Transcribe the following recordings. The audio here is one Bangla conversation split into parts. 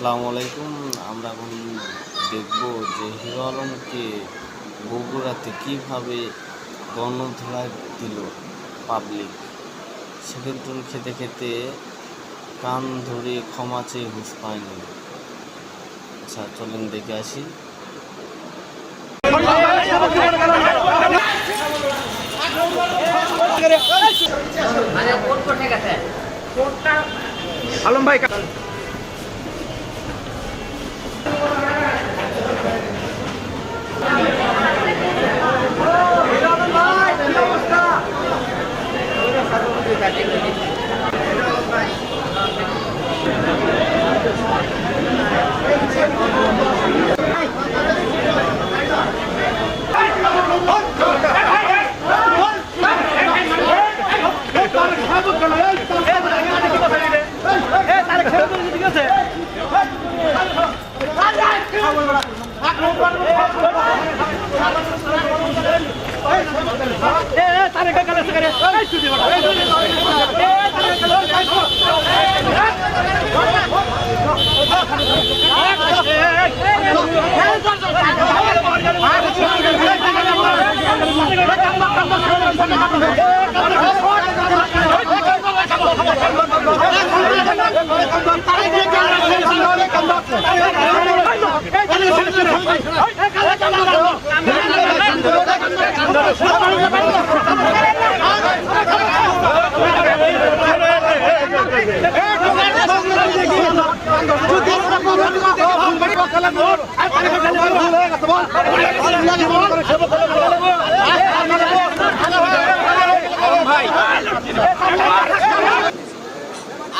আসসালামু আলাইকুম। আমরা এখন দেখব যে হিরো আলমকে বগুড়াতে কীভাবে গণধোলাই দিল পাবলিক। সেকেন্ড খেতে খেতে কান ধরে ক্ষমা চেয়ে হুঁশ পায়নি। আচ্ছা চলেন দেখে আসি। আলম ভাই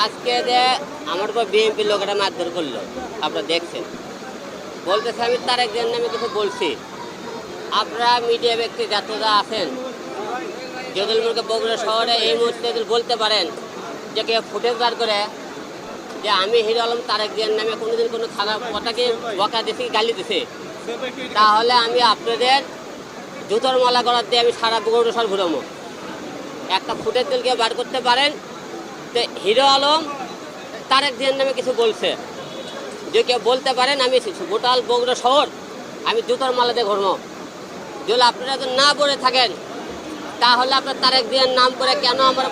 আজকে যে আমার উপর বিএনপি লোকেরা মারধর করলো, আপনারা দেখছেন। বলতেছে আমি তারেক জিয়ার নামে কিছু বলছি। আপনারা মিডিয়া ব্যক্তি যাত্রীরা আছেন, যদি বগুড়া শহরে এই মুহূর্তে বলতে পারেন যে কেউ ফুটেজ বার করে যে আমি হিরো আলম তারেক জিয়ার নামে কোনোদিন কোনো খারাপ কথাকে বকা দিছি, গালি দিছি, তাহলে আমি আপনাদের জুতোর মালা করার দিয়ে আমি সারা বগুড়া শহর ঘুরবো। একটা ফুটেজ দিলকে বার করতে পারেন তো হিরো আলম তারেক জিয়ার নামে কিছু বলছে, যে কেউ বলতে পারেন আমি গোটাল বগুড়া শহর আমি জুতোর মালা দিয়ে ঘুরবো। যদি আপনারা না বলে থাকেন তাহলে আপনার তারেক জিয়ার নাম করে কেন আমার